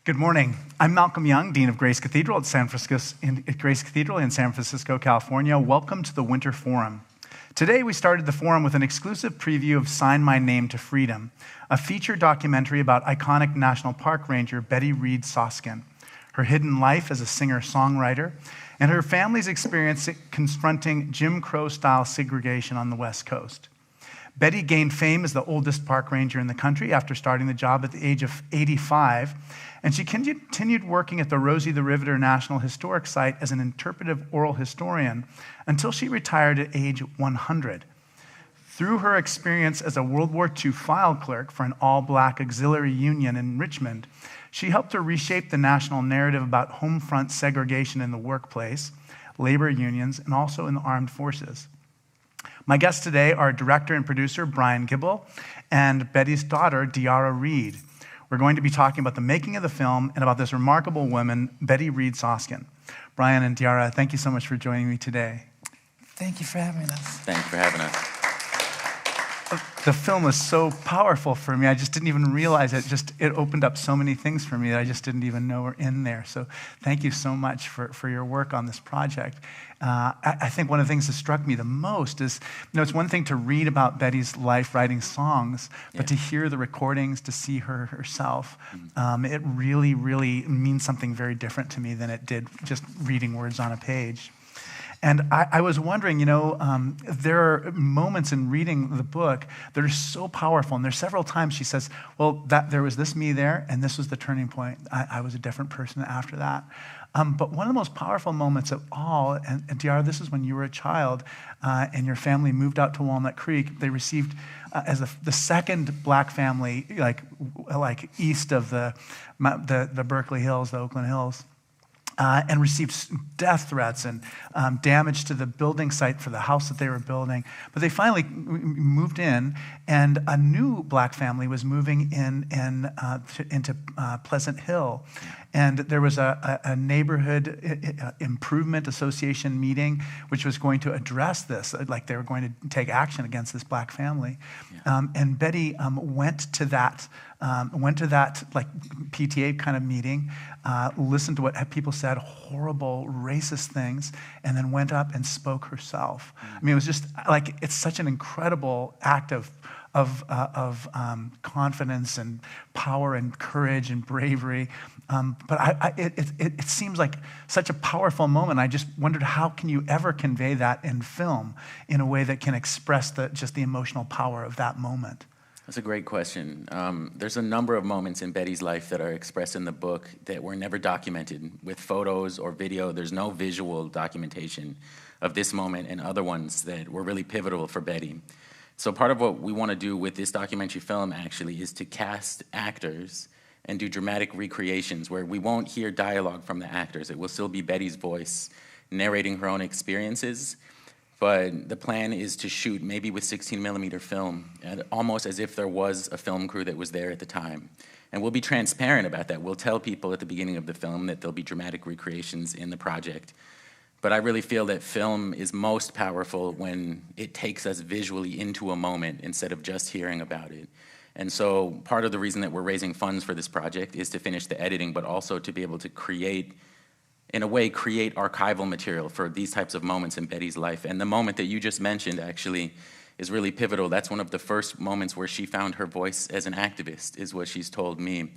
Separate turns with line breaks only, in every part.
Good morning. I'm Malcolm Young, Dean of Grace Cathedral at Grace Cathedral in San Francisco, California. Welcome to the Winter Forum. Today we started the forum with an exclusive preview of Sign My Name to Freedom, a feature documentary about iconic National Park Ranger Reid Soskin, her hidden life as a singer-songwriter, and her family's experience confronting Jim Crow-style segregation on the West Coast. Betty gained fame as the oldest park ranger in the country after starting the job at the age of 85, and she continued working at the Rosie the Riveter National Historic Site as an interpretive oral historian until she retired at age 100. Through her experience as a World War II file clerk for an all-black auxiliary union in Richmond, she helped to reshape the national narrative about home front segregation in the workplace, labor unions, and also in the armed forces. My guests today are director and producer Bryan Gibel and Betty's daughter, Di'ara Reid. We're going to be talking about the making of the film and about this remarkable woman, Reid Soskin. Bryan and Di'ara, thank you so much for joining me today.
Thank you for having us.
Thank you for having us.
The film was so powerful for me. I just didn't even realize it. It opened up so many things for me that I just didn't even know were in there. So thank you so much for your work on this project. I think one of the things that struck me the most is, it's one thing to read about Betty's life writing songs, but to hear the recordings, to see her herself, it really, really means something very different to me than it did just reading words on a page. And I was wondering, there are moments in reading the book that are so powerful. And there's several times she says, well, there was this me there, and this was the turning point. I was a different person after that. But one of the most powerful moments of all, and Di'ara, this is when you were a child, and your family moved out to Walnut Creek. They received, as the second black family, like east of the Berkeley Hills, the Oakland Hills, and received death threats and damage to the building site for the house that they were building. But they finally moved in, and a new black family was moving into Pleasant Hill. And there was a neighborhood improvement association meeting which was going to address this, like they were going to take action against this black family. And Betty went to that like PTA kind of meeting, listened to what people said, horrible racist things, and then went up and spoke herself. I mean, it was just like, it's such an incredible act of confidence and power and courage and bravery. But it seems like such a powerful moment. I just wondered, how can you ever convey that in film in a way that can express just the emotional power of that moment?
That's a great question. There's a number of moments in Betty's life that are expressed in the book that were never documented with photos or video. There's no visual documentation of this moment and other ones that were really pivotal for Betty. So part of what we want to do with this documentary film actually is to cast actors and do dramatic recreations where we won't hear dialogue from the actors. It will still be Betty's voice narrating her own experiences. But the plan is to shoot maybe with 16mm film, almost as if there was a film crew that was there at the time. And we'll be transparent about that. We'll tell people at the beginning of the film that there'll be dramatic recreations in the project. But I really feel that film is most powerful when it takes us visually into a moment instead of just hearing about it. And so part of the reason that we're raising funds for this project is to finish the editing, but also to be able to create archival material for these types of moments in Betty's life. And the moment that you just mentioned actually is really pivotal. That's one of the first moments where she found her voice as an activist, is what she's told me.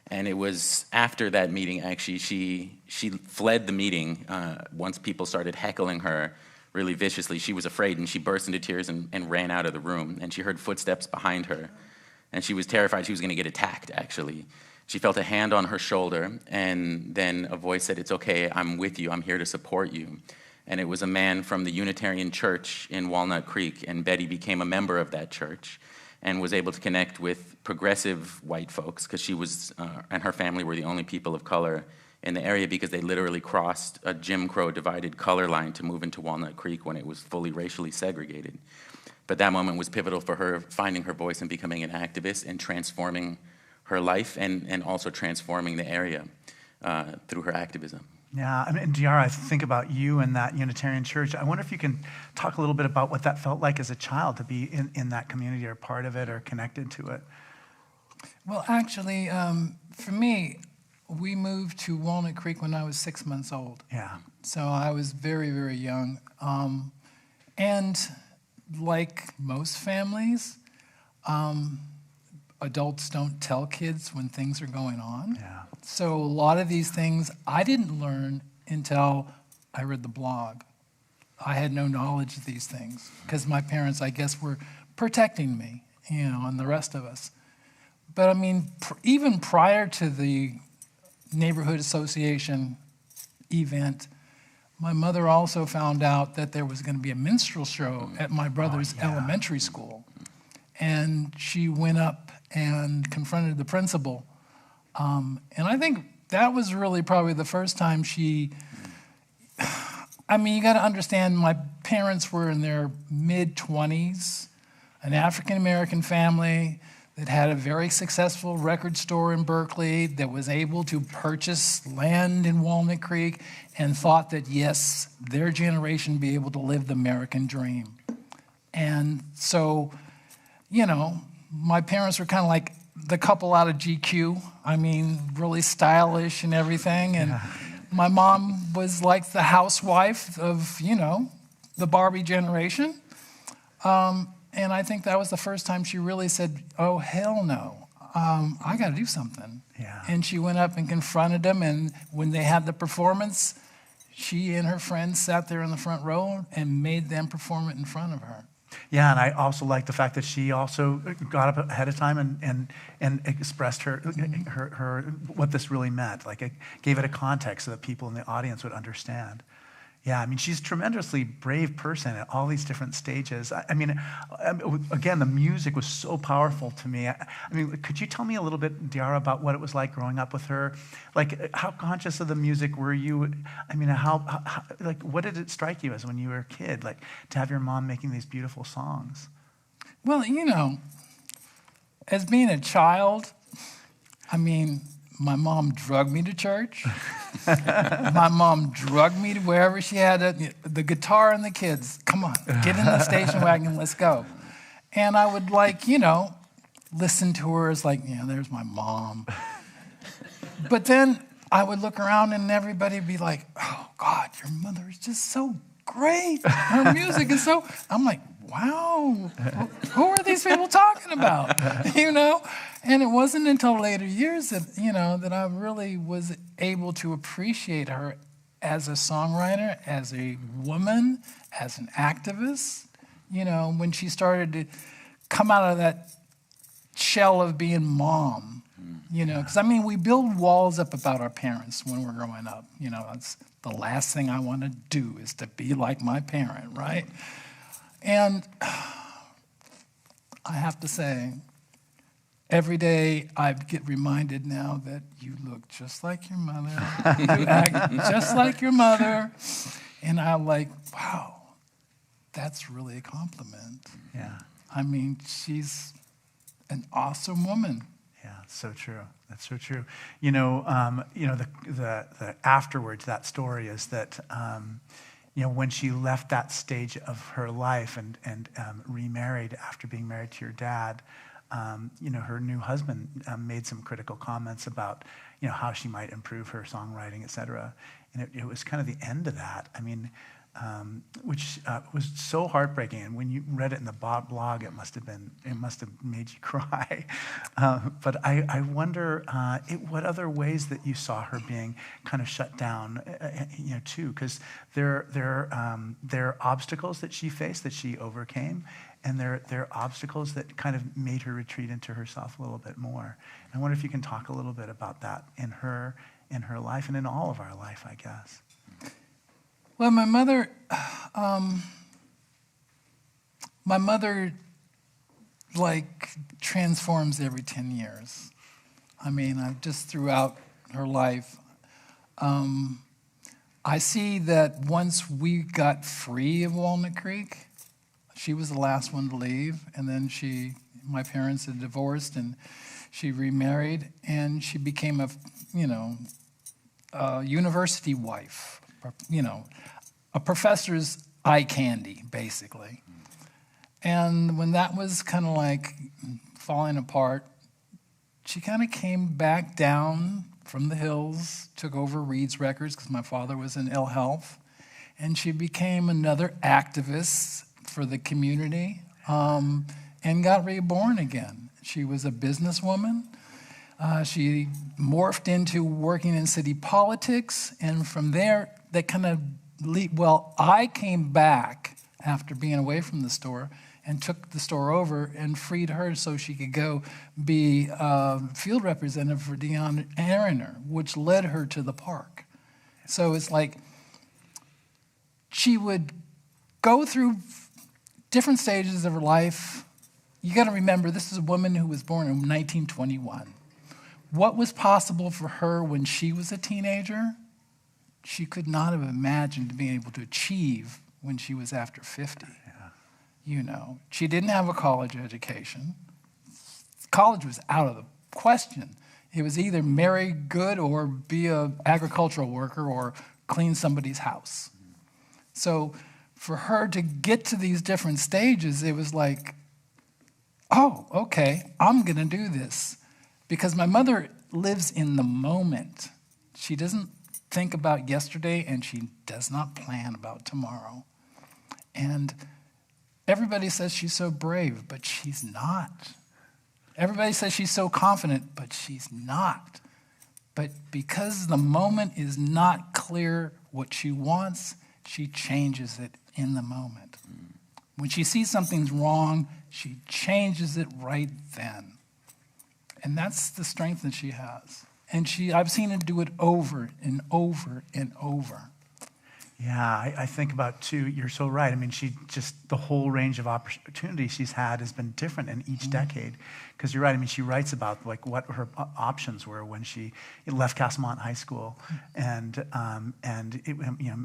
And it was after that meeting, actually, she fled the meeting once people started heckling her really viciously. She was afraid, and she burst into tears and ran out of the room. And she heard footsteps behind her, and she was terrified she was going to get attacked, actually. She felt a hand on her shoulder, and then a voice said, "It's okay, I'm with you, I'm here to support you." And it was a man from the Unitarian Church in Walnut Creek, and Betty became a member of that church and was able to connect with progressive white folks, because she was, and her family were the only people of color in the area, because they literally crossed a Jim Crow divided color line to move into Walnut Creek when it was fully racially segregated. But that moment was pivotal for her finding her voice and becoming an activist and transforming her life and also transforming the area through her activism.
Yeah, I mean, Di'ara, I think about you and that Unitarian church. I wonder if you can talk a little bit about what that felt like as a child to be in that community or part of it or connected to it.
Well, actually, for me, we moved to Walnut Creek when I was 6 months old.
Yeah.
So I was very, very young. And like most families, adults don't tell kids when things are going on.
Yeah.
So a lot of these things I didn't learn until I read the blog. I had no knowledge of these things because my parents, I guess, were protecting me, and the rest of us. But I mean, even prior to the neighborhood association event, my mother also found out that there was going to be a minstrel show at my brother's elementary school. And she went up and confronted the principal. And I think that was really probably the first time she, I mean, you got to understand, my parents were in their mid-20s, an African-American family that had a very successful record store in Berkeley, that was able to purchase land in Walnut Creek, and thought that, yes, their generation would be able to live the American dream. And so, my parents were kind of like the couple out of GQ. I mean, really stylish and everything. And my mom was like the housewife of, the Barbie generation. And I think that was the first time she really said, oh, hell no, I got to do something.
Yeah.
And she went up and confronted them, and when they had the performance, she and her friends sat there in the front row and made them perform it in front of her.
Yeah, and I also like the fact that she also got up ahead of time and expressed her what this really meant. Like, it gave it a context so that people in the audience would understand. Yeah, I mean, she's a tremendously brave person at all these different stages. I mean, again, the music was so powerful to me. I mean, could you tell me a little bit, Di'ara, about what it was like growing up with her? Like, how conscious of the music were you? I mean, like, what did it strike you as when you were a kid, like, to have your mom making these beautiful songs?
Well, as being a child, I mean, my mom drugged me to church. My mom drugged me to wherever she had the guitar and the kids. Come on, get in the station wagon, let's go. And I would listen to her as like, there's my mom. But then I would look around and everybody would be like, oh God, your mother is just so great. Her music is so, I'm like, wow, who are these people talking about? And it wasn't until later years that, that I really was able to appreciate her as a songwriter, as a woman, as an activist. When she started to come out of that shell of being mom, because we build walls up about our parents when we're growing up. That's the last thing I want to do is to be like my parent, right? And I have to say, every day I get reminded now that you look just like your mother, you act just like your mother, and I'm like, wow, that's really a compliment.
Yeah.
I mean, she's an awesome woman.
Yeah, so true. That's so true. The afterwards, that story is that, when she left that stage of her life and remarried after being married to your dad, her new husband made some critical comments about, how she might improve her songwriting, et cetera. And it was kind of the end of that. I mean, which was so heartbreaking. And when you read it in the blog, it must have made you cry. But I wonder what other ways that you saw her being kind of shut down, too, because there are obstacles that she faced that she overcame, and there are obstacles that kind of made her retreat into herself a little bit more. And I wonder if you can talk a little bit about that in her life and in all of our life, I guess.
Well, my mother transforms every 10 years. I mean, just throughout her life, I see that once we got free of Walnut Creek, she was the last one to leave, and then my parents had divorced, and she remarried, and she became a university wife, a professor's eye candy, basically. And when that was kind of like falling apart, she kind of came back down from the hills, took over Reid's Records because my father was in ill health. And she became another activist for the community and got reborn again. She was a businesswoman. She morphed into working in city politics. And from there, that kind of, I came back after being away from the store and took the store over and freed her so she could go be field representative for Di'ara Reid, which led her to the park. So it's like she would go through different stages of her life. You got to remember, this is a woman who was born in 1921. What was possible for her when she was a teenager, she could not have imagined being able to achieve when she was after 50. You know, she didn't have a college education. College was out of the question. It was either marry good or be an agricultural worker or clean somebody's house. So for her to get to these different stages, it was like, oh, okay, I'm going to do this. Because my mother lives in the moment. She doesn't think about yesterday, and she does not plan about tomorrow. And everybody says she's so brave, but she's not. Everybody says she's so confident, but she's not. But because the moment is not clear what she wants, she changes it in the moment. When she sees something's wrong, she changes it right then. And that's the strength that she has. And I've seen her do it over and over and over.
Yeah, I think about, too, you're so right. I mean, the whole range of opportunities she's had has been different in each decade. Because you're right, I mean, she writes about like what her options were when she left Castlemont High School and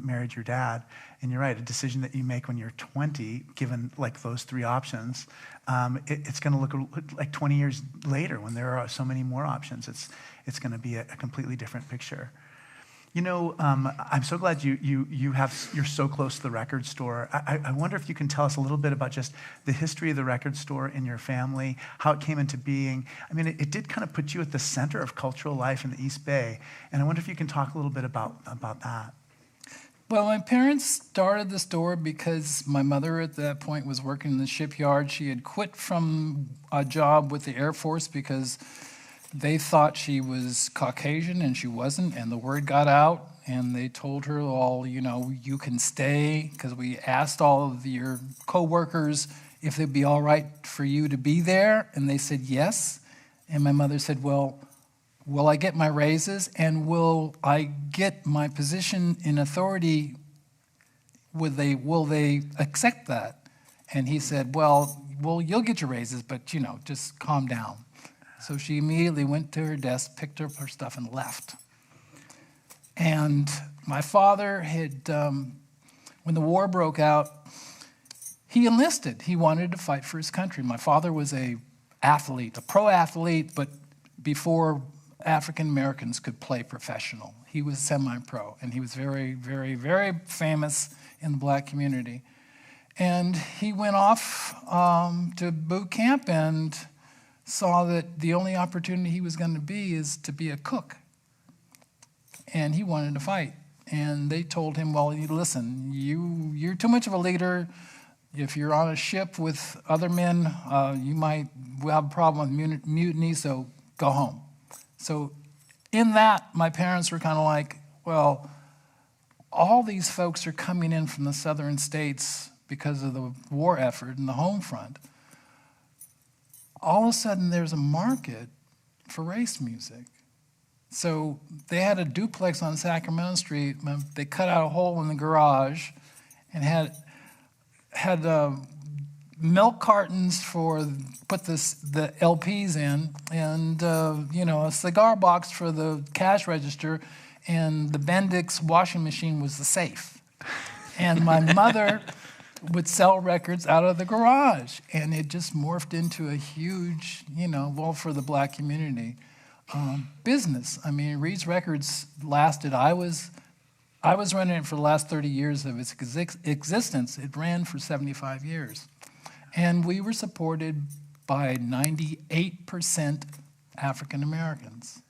married your dad. And you're right, a decision that you make when you're 20, given like those three options, it's going to look like 20 years later when there are so many more options. It's going to be a completely different picture. You know, I'm so glad you're so close to the record store. I wonder if you can tell us a little bit about just the history of the record store in your family, how it came into being. I mean, it did kind of put you at the center of cultural life in the East Bay, and I wonder if you can talk a little bit about that.
Well, my parents started the store because my mother at that point was working in the shipyard. She had quit from a job with the Air Force because they thought she was Caucasian, and she wasn't, and the word got out, and they told her, well, you know, you can stay, because we asked all of your co-workers if it'd be all right for you to be there, and they said yes. And my mother said, well, will I get my raises, and will I get my position in authority? Will they accept that? And he said, well, you'll get your raises, but, you know, just calm down. So she immediately went to her desk, picked up her stuff, and left. And my father had, when the war broke out, he enlisted. He wanted to fight for his country. My father was a pro athlete, but before African Americans could play professional. He was semi-pro, and he was very, very, very famous in the black community. And he went off to boot camp and saw that the only opportunity he was going to be is to be a cook. And he wanted to fight. And they told him, well, listen, you're too much of a leader. If you're on a ship with other men, you might have a problem with mutiny, so go home. So in that, my parents were kind of like, well, all these folks are coming in from the southern states because of the war effort and the home front. All of a sudden, there's a market for race music. So they had a duplex on Sacramento Street. They cut out a hole in the garage and had milk cartons for put the LPs in, and a cigar box for the cash register, and the Bendix washing machine was the safe. And my mother would sell records out of the garage, and it just morphed into a huge, for the black community, business. I mean, Reid's Records lasted. I was running it for the last 30 years of its existence. It ran for 75 years. And we were supported by 98% African Americans.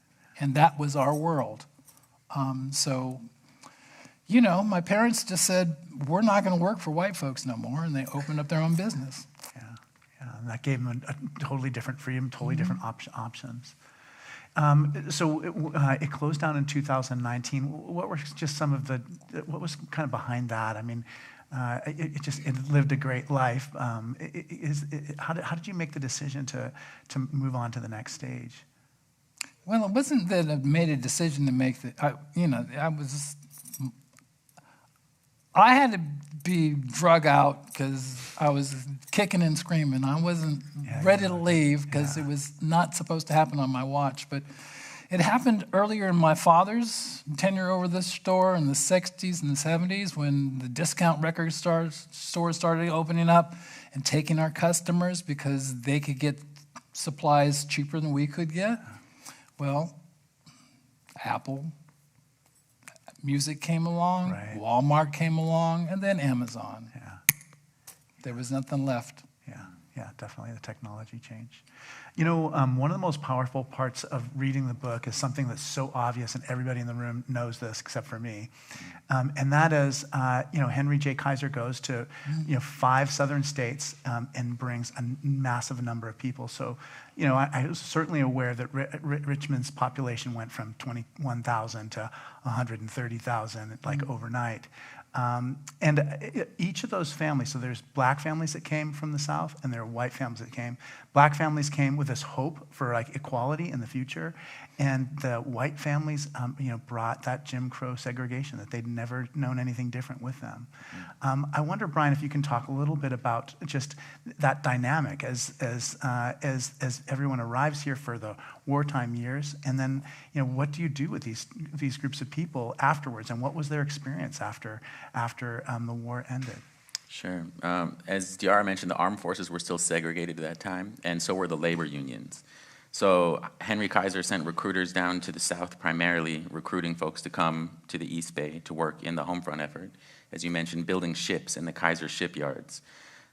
and that was our world. So, you know, my parents just said, we're not going to work for white folks no more, and they opened up their own business.
Yeah, yeah, and that gave them a totally different freedom, totally different options. So it closed down in 2019. What were just some of what was kind of behind that? I mean, it lived a great life. How did you make the decision to move on to the next stage?
Well, it wasn't that I made a decision to make I had to be drug out because I was kicking and screaming. I wasn't ready to leave because it was not supposed to happen on my watch. But it happened earlier in my father's tenure over this store in the 60s and the 70s when the discount record stores started opening up and taking our customers because they could get supplies cheaper than we could get. Well, Apple Music came along,
right.
Walmart came along, and then Amazon.
Yeah.
There was nothing left.
Yeah, definitely the technology change. You know, one of the most powerful parts of reading the book is something that's so obvious, and everybody in the room knows this except for me, and that is, Henry J. Kaiser goes to, 5 southern states and brings a massive number of people. So, I was certainly aware that Richmond's population went from 21,000 to 130,000, like overnight. And each of those families, so there's black families that came from the South and there are white families that came. Black families came with this hope for like equality in the future, and the white families, brought that Jim Crow segregation that they'd never known anything different with them. I wonder, Bryan, if you can talk a little bit about just that dynamic as everyone arrives here for the wartime years, and then what do you do with these groups of people afterwards, and what was their experience after the war ended?
Sure. As Di'ara mentioned, the armed forces were still segregated at that time, and so were the labor unions. So Henry Kaiser sent recruiters down to the South, primarily recruiting folks to come to the East Bay to work in the Homefront effort, as you mentioned, building ships in the Kaiser shipyards.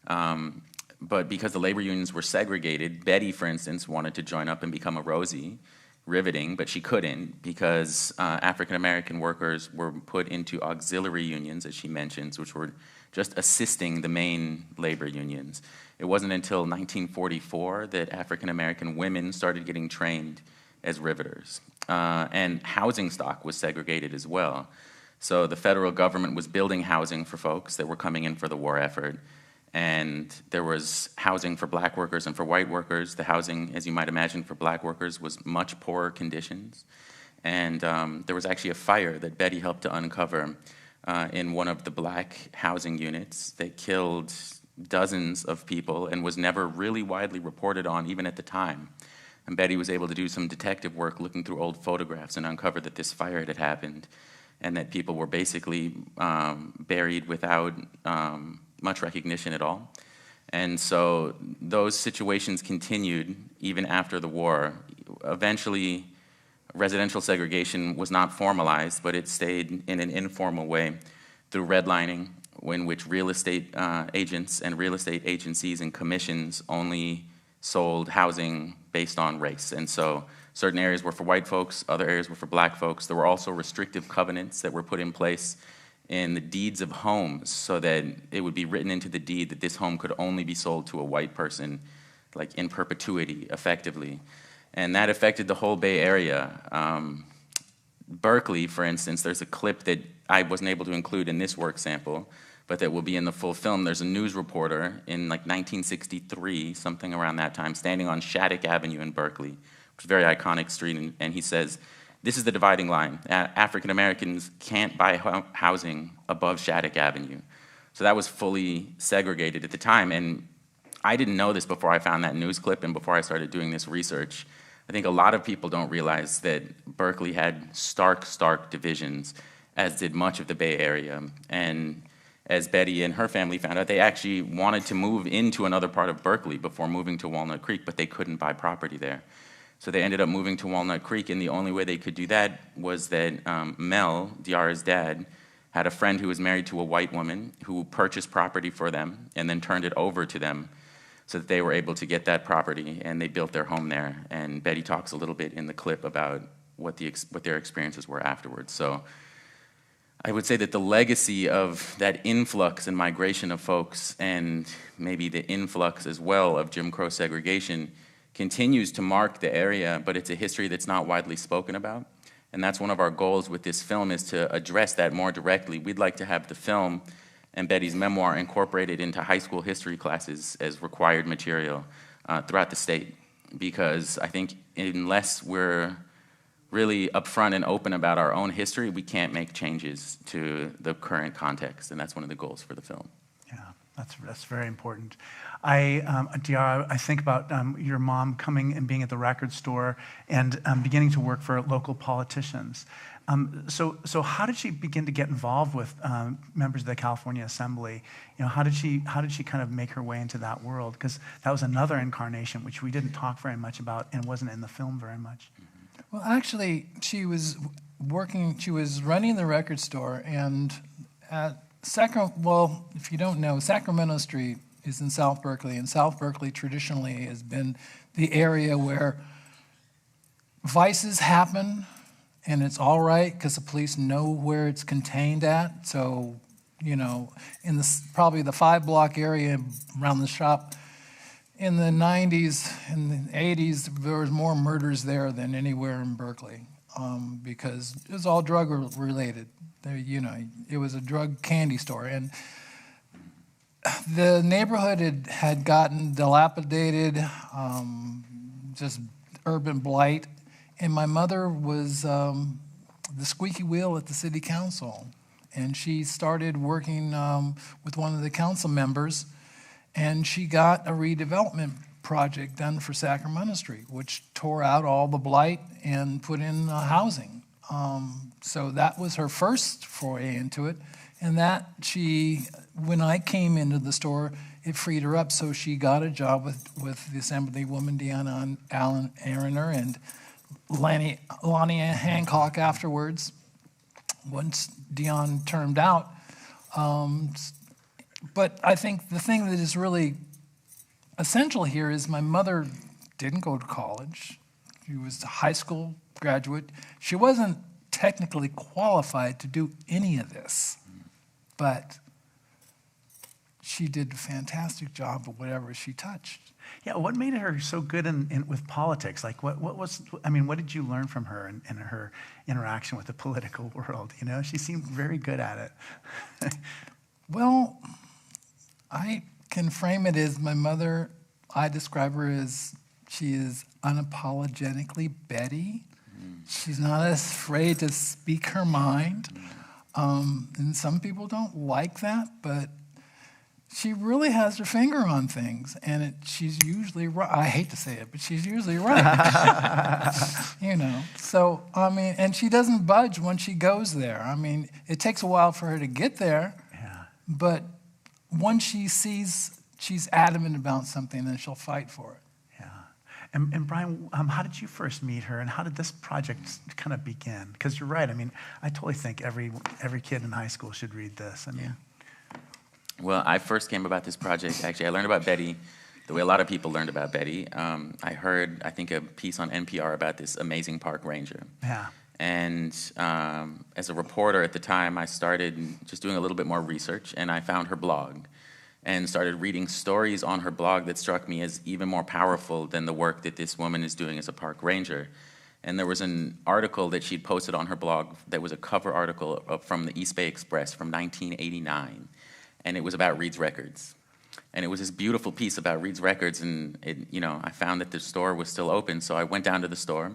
But because the labor unions were segregated, Betty, for instance, wanted to join up and become a Rosie, riveting, but she couldn't because African-American workers were put into auxiliary unions, as she mentions, which were just assisting the main labor unions. It wasn't until 1944 that African-American women started getting trained as riveters. And housing stock was segregated as well. So the federal government was building housing for folks that were coming in for the war effort. And there was housing for black workers and for white workers. The housing, as you might imagine, for black workers was much poorer conditions. And there was actually a fire that Betty helped to uncover in one of the black housing units that killed dozens of people and was never really widely reported on, even at the time. And Betty was able to do some detective work looking through old photographs and uncover that this fire had happened and that people were basically buried without much recognition at all. And so those situations continued even after the war. Eventually, residential segregation was not formalized, but it stayed in an informal way through redlining, in which real estate agents and real estate agencies and commissions only sold housing based on race. And so certain areas were for white folks, other areas were for black folks. There were also restrictive covenants that were put in place in the deeds of homes so that it would be written into the deed that this home could only be sold to a white person, like in perpetuity, effectively. And that affected the whole Bay Area. Berkeley, for instance, there's a clip that I wasn't able to include in this work sample, but that will be in the full film. There's a news reporter in like 1963, something around that time, standing on Shattuck Avenue in Berkeley, which is a very iconic street, and he says, "This is the dividing line. African Americans can't buy housing above Shattuck Avenue." So that was fully segregated at the time, and I didn't know this before I found that news clip and before I started doing this research. I think a lot of people don't realize that Berkeley had stark divisions, as did much of the Bay Area. And as Betty and her family found out, they actually wanted to move into another part of Berkeley before moving to Walnut Creek, but they couldn't buy property there. So they ended up moving to Walnut Creek, and the only way they could do that was that Mel, Di'ara's dad, had a friend who was married to a white woman who purchased property for them and then turned it over to them so that they were able to get that property, and they built their home there. And Betty talks a little bit in the clip about what their experiences were afterwards. So I would say that the legacy of that influx and migration of folks, and maybe the influx as well of Jim Crow segregation, continues to mark the area, but it's a history that's not widely spoken about. And that's one of our goals with this film, is to address that more directly. We'd like to have the film and Betty's memoir incorporated into high school history classes as required material throughout the state. Because I think unless we're really upfront and open about our own history, we can't make changes to the current context, and that's one of the goals for the film.
Yeah, that's very important. Di'ara, I think about your mom coming and being at the record store and beginning to work for local politicians. So how did she begin to get involved with members of the California Assembly? You know, how did she kind of make her way into that world? Because that was another incarnation which we didn't talk very much about and wasn't in the film very much.
Well, actually, she was running the record store, and at if you don't know, Sacramento Street is in South Berkeley, and South Berkeley traditionally has been the area where vices happen, and it's all right because the police know where it's contained at. So, you know, in probably the 5-block area around the shop, in the 90s and the 80s, there was more murders there than anywhere in Berkeley because it was all drug related. You know, it was a drug candy store, and the neighborhood had gotten dilapidated, just urban blight, and my mother was the squeaky wheel at the city council, and she started working with one of the council members, and she got a redevelopment project done for Sacramento Street, which tore out all the blight and put in housing. So that was her first foray into it. And that when I came into the store, it freed her up. So she got a job with the Assemblywoman Deanna Allen Aaroner and Lonnie Hancock afterwards, once Dion turned out. But I think the thing that is really essential here is my mother didn't go to college. She was a high school graduate. She wasn't technically qualified to do any of this, but she did a fantastic job of whatever she touched.
Yeah, what made her so good with politics? Like, what did you learn from her in her interaction with the political world? You know, she seemed very good at it.
Well, I can frame it as my mother, I describe her as she is unapologetically Betty. She's not afraid to speak her mind. And some people don't like that, but she really has her finger on things, and she's usually right. I hate to say it, but she's usually right. You know, so, I mean, and she doesn't budge when she goes there. I mean, it takes a while for her to get there, but once she sees she's adamant about something, then she'll fight for it.
Yeah. And Bryan, how did you first meet her, and how did this project kind of begin? Because you're right. I mean, I totally think every kid in high school should read this. I mean,
yeah. Well, I first came about this project, actually, I learned about Betty the way a lot of people learned about Betty. I heard, I think, a piece on NPR about this amazing park ranger.
Yeah.
And as a reporter at the time, I started just doing a little bit more research, and I found her blog and started reading stories on her blog that struck me as even more powerful than the work that this woman is doing as a park ranger. And there was an article that she'd posted on her blog that was a cover article from the East Bay Express from 1989. And it was about Reid's Records. And it was this beautiful piece about Reid's Records, and I found that the store was still open, so I went down to the store,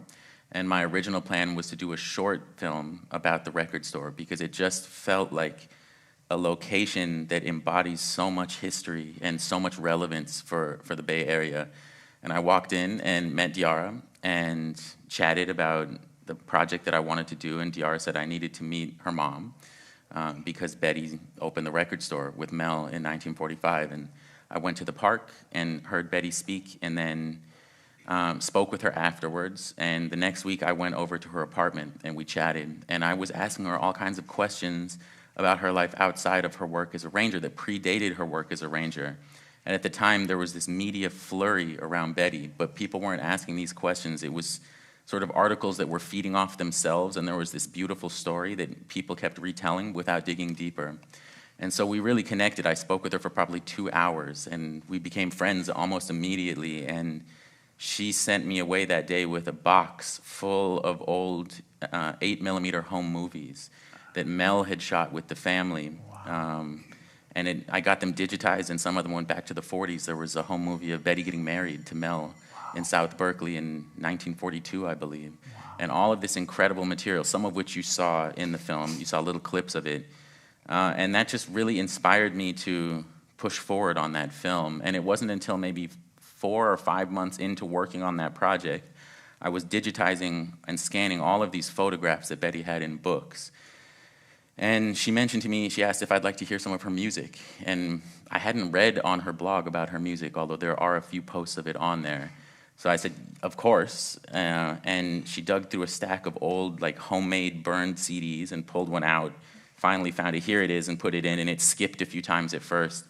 and my original plan was to do a short film about the record store because it just felt like a location that embodies so much history and so much relevance for the Bay Area. And I walked in and met Di'ara and chatted about the project that I wanted to do, and Di'ara said I needed to meet her mom. Because Betty opened the record store with Mel in 1945. And I went to the park and heard Betty speak, and then spoke with her afterwards. And the next week I went over to her apartment and we chatted. And I was asking her all kinds of questions about her life outside of her work as a ranger that predated her work as a ranger. And at the time there was this media flurry around Betty, but people weren't asking these questions. It was sort of articles that were feeding off themselves, and there was this beautiful story that people kept retelling without digging deeper. And so we really connected. I spoke with her for probably 2 hours, and we became friends almost immediately. And she sent me away that day with a box full of old 8mm home movies that Mel had shot with the family.
Wow.
I got them digitized, and some of them went back to the 40s. There was a home movie of Betty getting married to Mel in South Berkeley in 1942, I believe. Wow. And all of this incredible material, some of which you saw in the film. You saw little clips of it. And that just really inspired me to push forward on that film. And it wasn't until maybe 4 or 5 months into working on that project, I was digitizing and scanning all of these photographs that Betty had in books. And she mentioned to me, she asked if I'd like to hear some of her music. And I hadn't read on her blog about her music, although there are a few posts of it on there. So I said, of course. And she dug through a stack of old, like, homemade burned CDs and pulled one out. Finally found it, here it is, and put it in, and it skipped a few times at first.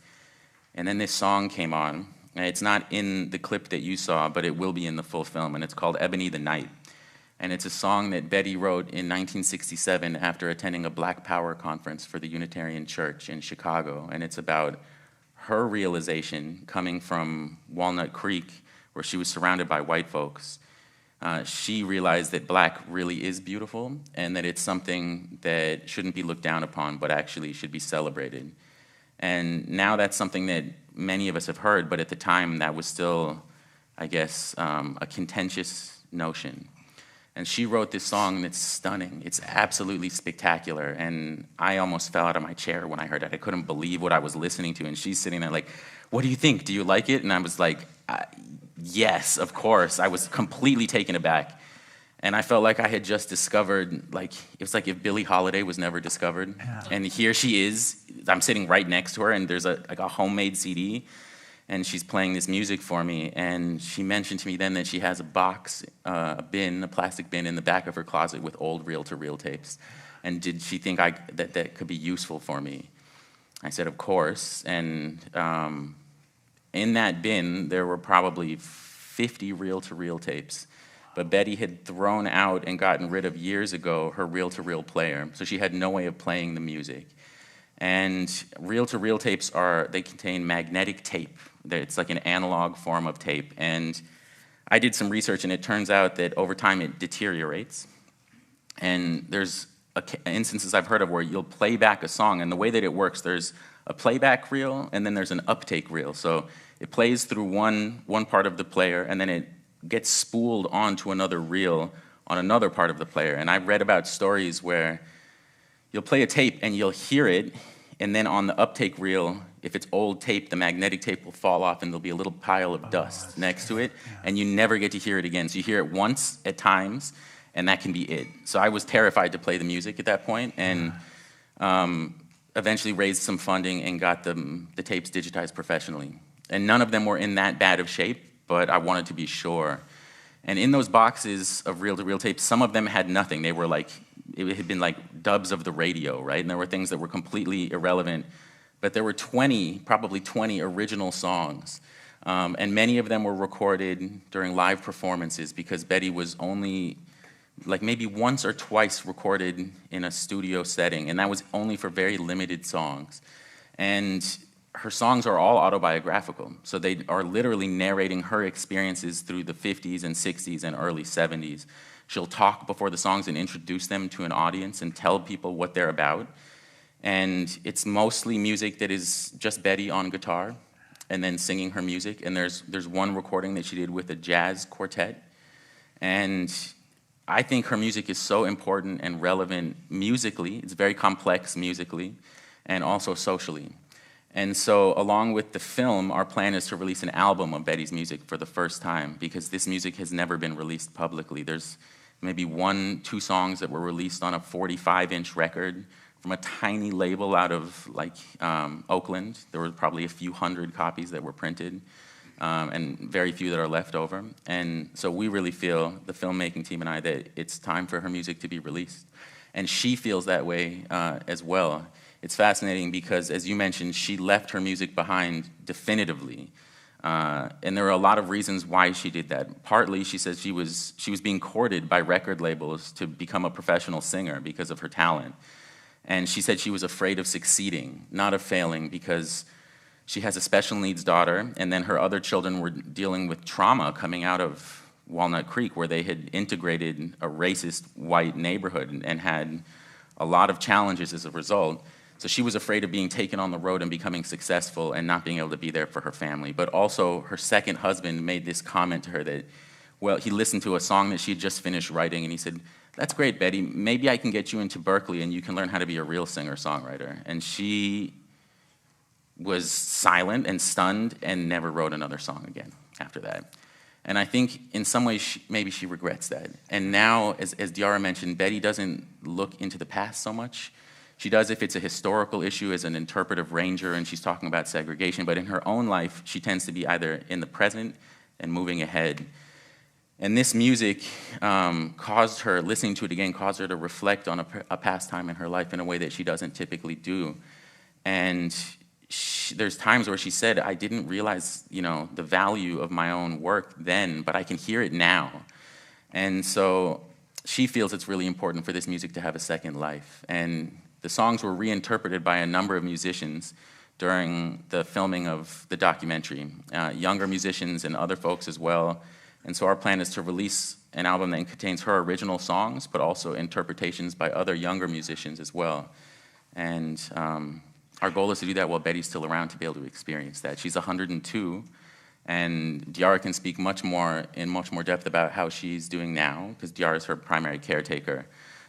And then this song came on. And it's not in the clip that you saw, but it will be in the full film, and it's called Ebony the Night. And it's a song that Betty wrote in 1967 after attending a Black Power conference for the Unitarian Church in Chicago. And it's about her realization coming from Walnut Creek, where she was surrounded by white folks. She realized that black really is beautiful, and that it's something that shouldn't be looked down upon, but actually should be celebrated. And now that's something that many of us have heard, but at the time that was still, I guess, a contentious notion. And she wrote this song that's stunning. It's absolutely spectacular. And I almost fell out of my chair when I heard it. I couldn't believe what I was listening to. And she's sitting there like, what do you think? Do you like it? And I was like, yes, of course. I was completely taken aback. And I felt like I had just discovered, like, it was like if Billie Holiday was never discovered. Yeah. And here she is. I'm sitting right next to her, and there's a homemade CD. And she's playing this music for me, and she mentioned to me then that she has a box, a plastic bin in the back of her closet with old reel-to-reel tapes. And did she think that could be useful for me? I said, of course. And in that bin, there were probably 50 reel-to-reel tapes. But Betty had thrown out and gotten rid of years ago her reel-to-reel player, so she had no way of playing the music. And reel-to-reel tapes they contain magnetic tape. It's like an analog form of tape. And I did some research, and it turns out that over time it deteriorates. And there's instances I've heard of where you'll play back a song, and the way that it works, there's a playback reel, and then there's an uptake reel. So it plays through one part of the player, and then it gets spooled onto another reel on another part of the player. And I've read about stories where you'll play a tape, and you'll hear it, and then on the uptake reel, if it's old tape, the magnetic tape will fall off, and there'll be a little pile of dust next to it, and you never get to hear it again. So you hear it once at times, and that can be it. So I was terrified to play the music at that point, and eventually raised some funding and got the tapes digitized professionally. And none of them were in that bad of shape, but I wanted to be sure. And in those boxes of reel-to-reel tapes, some of them had nothing. They were like, it had been like dubs of the radio, right? And there were things that were completely irrelevant. But there were probably 20 original songs. And many of them were recorded during live performances, because Betty was only like maybe once or twice recorded in a studio setting, and that was only for very limited songs. And her songs are all autobiographical, so they are literally narrating her experiences through the 50s and 60s and early 70s. She'll talk before the songs and introduce them to an audience and tell people what they're about. And it's mostly music that is just Betty on guitar and then singing her music. And there's one recording that she did with a jazz quartet. And I think her music is so important and relevant musically. It's very complex musically and also socially. And so along with the film, our plan is to release an album of Betty's music for the first time, because this music has never been released publicly. There's maybe 1-2 songs that were released on a 45-inch record from a tiny label out of Oakland. There were probably a few hundred copies that were printed, and very few that are left over. And so we really feel, the filmmaking team and I, that it's time for her music to be released. And she feels that way as well. It's fascinating because, as you mentioned, she left her music behind definitively. And there were a lot of reasons why she did that. Partly, she says she was being courted by record labels to become a professional singer because of her talent. And she said she was afraid of succeeding, not of failing, because she has a special needs daughter, and then her other children were dealing with trauma coming out of Walnut Creek, where they had integrated a racist white neighborhood and had a lot of challenges as a result. So she was afraid of being taken on the road and becoming successful and not being able to be there for her family. But also, her second husband made this comment to her that, well, he listened to a song that she had just finished writing, and he said, "That's great, Betty. Maybe I can get you into Berkeley and you can learn how to be a real singer-songwriter." And she was silent and stunned and never wrote another song again after that. And I think in some ways, maybe she regrets that. And now, as Di'ara mentioned, Betty doesn't look into the past so much. She does if it's a historical issue as an interpretive ranger and she's talking about segregation, but in her own life, she tends to be either in the present and moving ahead. And this music caused her, listening to it again, caused her to reflect on a past time in her life in a way that she doesn't typically do. And there's times where she said, I didn't realize, the value of my own work then, but I can hear it now. And so she feels it's really important for this music to have a second life. And the songs were reinterpreted by a number of musicians during the filming of the documentary, younger musicians and other folks as well. And so our plan is to release an album that contains her original songs, but also interpretations by other younger musicians as well. And our goal is to do that while Betty's still around to be able to experience that. She's 102, and Di'ara can speak in much more depth about how she's doing now, because Di'ara is her primary caretaker.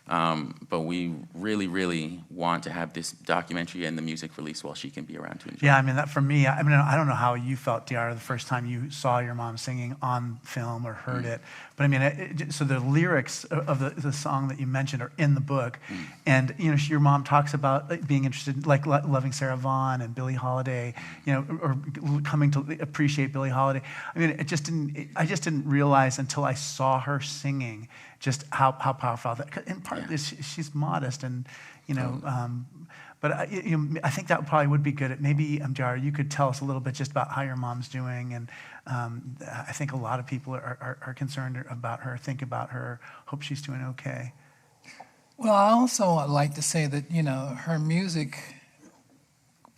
But we really, really want to have this documentary and the music released while she can be around to enjoy.
Yeah, that for me, I don't know how you felt, Di'ara, the first time you saw your mom singing on film or heard it. But so the lyrics of the song that you mentioned are in the book. And, your mom talks about being interested, like loving Sarah Vaughan and Billie Holiday, or coming to appreciate Billie Holiday. I just didn't realize until I saw her singing just how powerful that. And part of this, she's modest, and but I think that probably would be good. Maybe Di'ara, you could tell us a little bit just about how your mom's doing, and I think a lot of people are concerned about her, think about her, hope she's doing okay.
Well, I also like to say that her music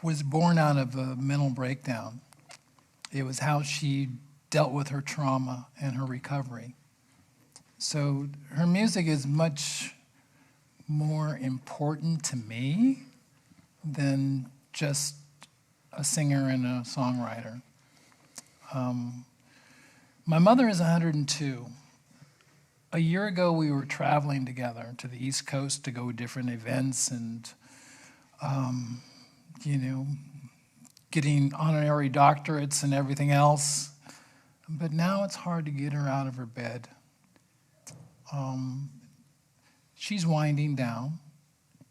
was born out of a mental breakdown. It was how she dealt with her trauma and her recovery. So her music is much more important to me than just a singer and a songwriter. My mother is 102. A year ago, we were traveling together to the East Coast to go to different events and, getting honorary doctorates and everything else. But now it's hard to get her out of her bed. She's winding down,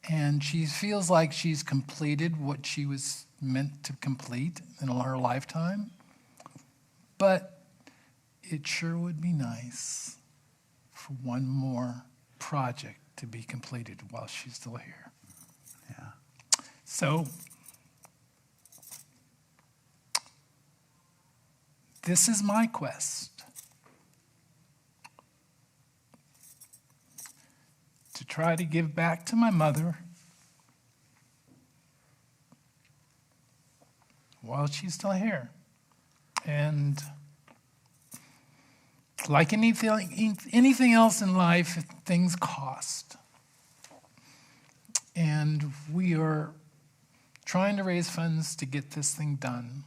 and she feels like she's completed what she was meant to complete in her lifetime. But it sure would be nice for one more project to be completed while she's still here.
Yeah.
So this is my quest. To try to give back to my mother while she's still here. And like anything else in life, things cost. And we are trying to raise funds to get this thing done.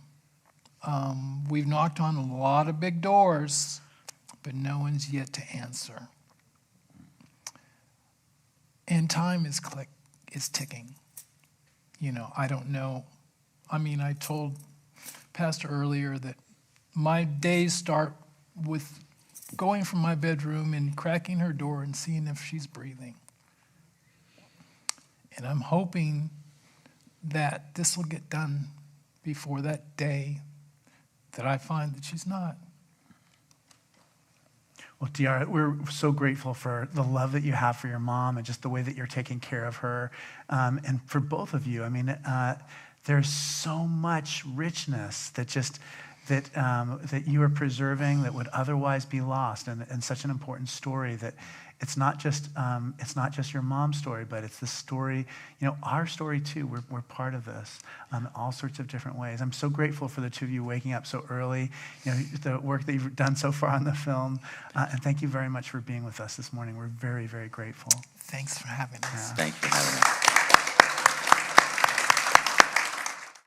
We've knocked on a lot of big doors, but no one's yet to answer. And time is ticking. I don't know. I told Pastor earlier that my days start with going from my bedroom and cracking her door and seeing if she's breathing. And I'm hoping that this will get done before that day that I find that she's not.
Well, Di'ara, we're so grateful for the love that you have for your mom and just the way that you're taking care of her. And for both of you, there's so much richness that you are preserving that would otherwise be lost, and such an important story that it's not just your mom's story, but it's the story, our story too. We're part of this in all sorts of different ways. I'm so grateful for the two of you waking up so early, the work that you've done so far on the film, and thank you very much for being with us this morning. We're very, very grateful.
Thanks for having us.
Thank you for having us.